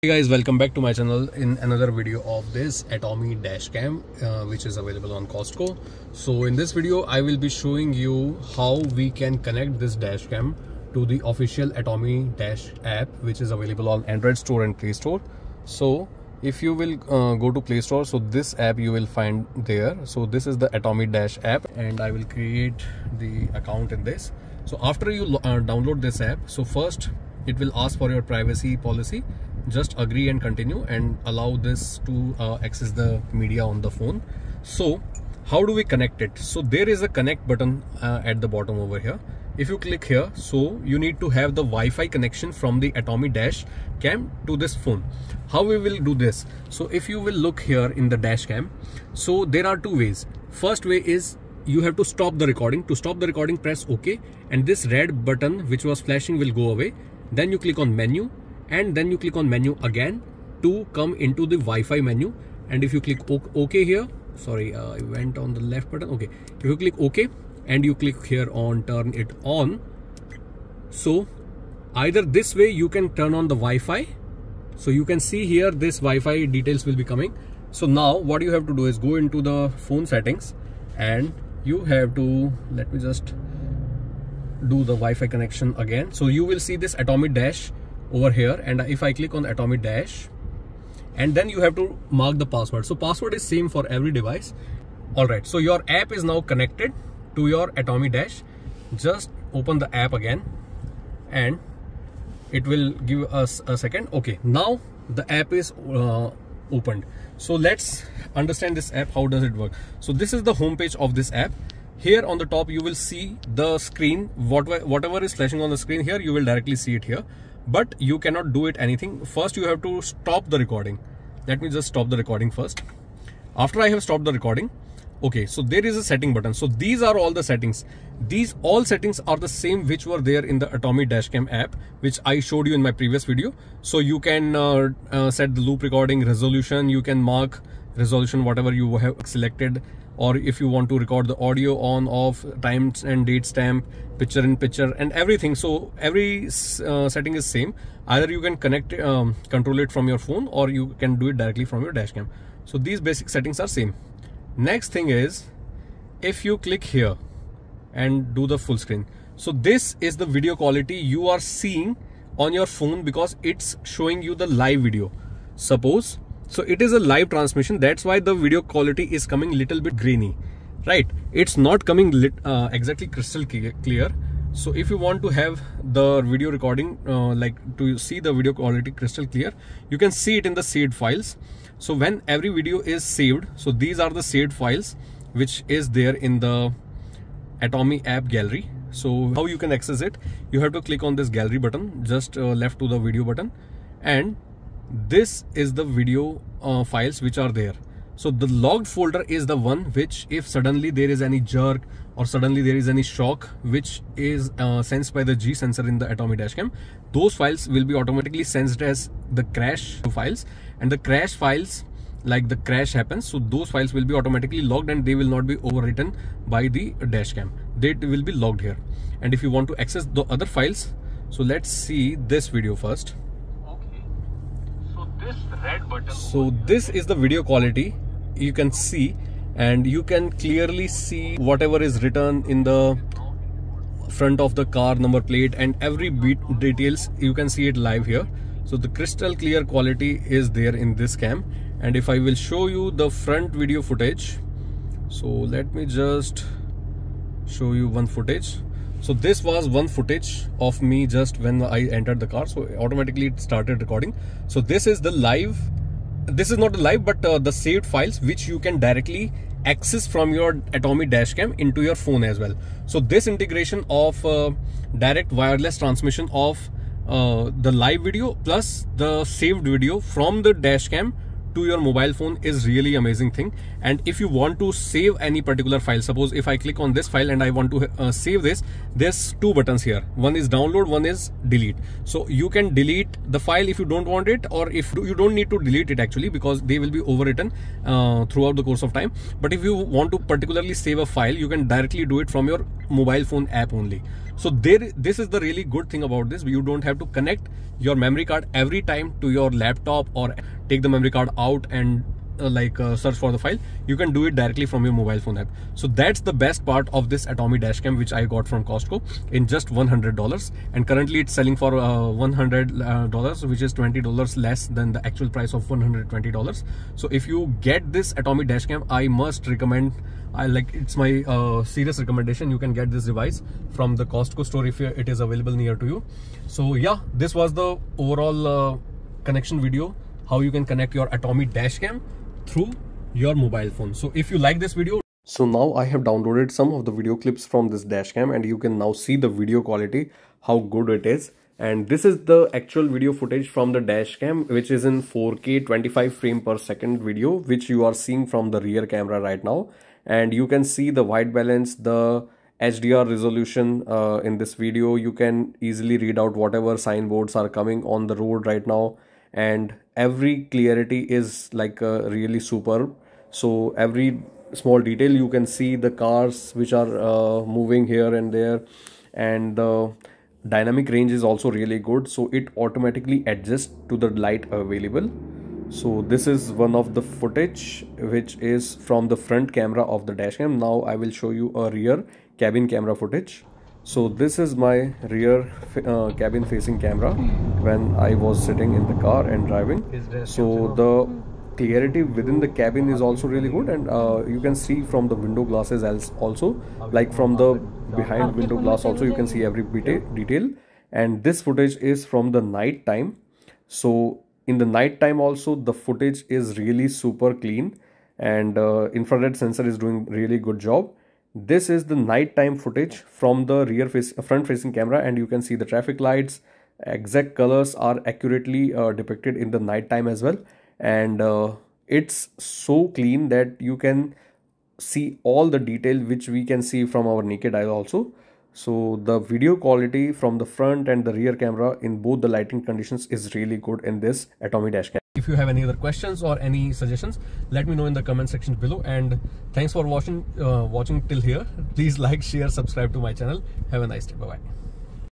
Hey guys, welcome back to my channel in another video of this Atomi Dashcam which is available on Costco. So in this video I will be showing you how we can connect this dashcam to the official Atomi Dash app which is available on Android Store and Play Store. So if you will go to Play Store, so this app you will find there. So this is the Atomi Dash app and I will create the account in this. So after you download this app, so first it will ask for your privacy policy. Just agree and continue and allow this to access the media on the phone. So how do we connect it? So there is a connect button at the bottom over here. If you click here, so you need to have the Wi-Fi connection from the Atomi Dash cam to this phone. How we will do this? So if you will look here in the dash cam, so there are two ways. First way is you have to stop the recording. To stop the recording, press OK, and this red button which was flashing will go away. Then you click on menu, and then you click on menu again to come into the Wi-Fi menu. And if you click OK here, sorry, I went on the left button. Okay, if you click OK and you click here on turn it on, so either this way you can turn on the Wi-Fi. So you can see here this Wi-Fi details will be coming. So now what you have to do is go into the phone settings and you have to, let me just do the Wi-Fi connection again. So you will see this Atomi Dash over here, and if I click on Atomi Dash, and then you have to mark the password. So password is same for every device. Alright, so your app is now connected to your Atomi Dash. Just open the app again and it will give us a second. Okay, now the app is opened. So let's understand this app. How does it work? So this is the home page of this app. Here on the top you will see the screen. Whatever is flashing on the screen here, you will directly see it here. But you cannot do it anything. First you have to stop the recording. Let me just stop the recording first. After I have stopped the recording, okay, so there is a setting button. So these are all the settings. These all settings are the same which were there in the Atomi Dashcam app, which I showed you in my previous video. So you can set the loop recording, resolution, you can mark resolution whatever you have selected, or if you want to record the audio on, off, time and date stamp, picture in picture, and everything. So every setting is same. Either you can control it from your phone, or you can do it directly from your dashcam. So these basic settings are same. Next thing is, if you click here and do the full screen, so this is the video quality you are seeing on your phone because it's showing you the live video. Suppose, so it is a live transmission, that's why the video quality is coming little bit grainy, right? It's not coming exactly crystal clear. So if you want to have the video recording, like to see the video quality crystal clear, you can see it in the saved files. So when every video is saved, so these are the saved files which is there in the Atomi app gallery. So how you can access it? You have to click on this gallery button, just left to the video button, and this is the video files which are there. So the logged folder is the one which, if suddenly there is any jerk or suddenly there is any shock which is sensed by the G sensor in the Atomi Dashcam, those files will be automatically sensed as the crash files, and the crash files, like the crash happens, so those files will be automatically logged and they will not be overwritten by the dashcam. They will be logged here. And if you want to access the other files, so let's see this video first. This red button. So this is the video quality you can see, and you can clearly see whatever is written in the front of the car number plate, and every bit details you can see it live here. So the crystal clear quality is there in this cam. And if I will show you the front video footage, so let me just show you one footage. So this was one footage of me just when I entered the car, so automatically it started recording. So this is the live, this is not the live but the saved files which you can directly access from your Atomi Dashcam into your phone as well. So this integration of direct wireless transmission of the live video plus the saved video from the dashcam to your mobile phone is really amazing thing. And if you want to save any particular file, suppose if I click on this file and I want to save this, there's two buttons here. One is download, one is delete. So you can delete the file if you don't want it, or if you don't need to delete it actually, because they will be overwritten throughout the course of time. But if you want to particularly save a file, you can directly do it from your mobile phone app only. So this is the really good thing about this. You don't have to connect your memory card every time to your laptop or take the memory card out and search for the file. You can do it directly from your mobile phone app. So that's the best part of this Atomi dashcam, which I got from Costco in just $100, and currently it's selling for $100, which is $20 less than the actual price of $120. So if you get this Atomi dashcam, I must recommend, it's my serious recommendation. You can get this device from the Costco store if it is available near to you. So yeah, this was the overall connection video, how you can connect your Atomi dashcam through your mobile phone. So if you like this video, so now I have downloaded some of the video clips from this dashcam, and you can now see the video quality, how good it is. And this is the actual video footage from the dashcam, which is in 4K 25 frame per second video, which you are seeing from the rear camera right now. And you can see the white balance, the HDR resolution in this video. You can easily read out whatever signboards are coming on the road right now, and every clarity is really superb. So every small detail you can see, the cars which are moving here and there, and the dynamic range is also really good, so it automatically adjusts to the light available. So this is one of the footage which is from the front camera of the dashcam. Now I will show you a rear cabin camera footage. So this is my rear cabin facing camera when I was sitting in the car and driving. So the clarity within the cabin is also really good, and you can see from the window glasses also, like from the behind window glass also, you can see every detail. And this footage is from the night time. So in the night time also, the footage is really super clean, and infrared sensor is doing really good job. This is the nighttime footage from the front facing camera, and you can see the traffic lights, exact colors are accurately depicted in the nighttime as well. And it's so clean that you can see all the detail which we can see from our naked eye also. So the video quality from the front and the rear camera in both the lighting conditions is really good in this Atomi dashcam. If you have any other questions or any suggestions, let me know in the comment section below. And thanks for watching till here. Please like, share, subscribe to my channel. Have a nice day. Bye bye.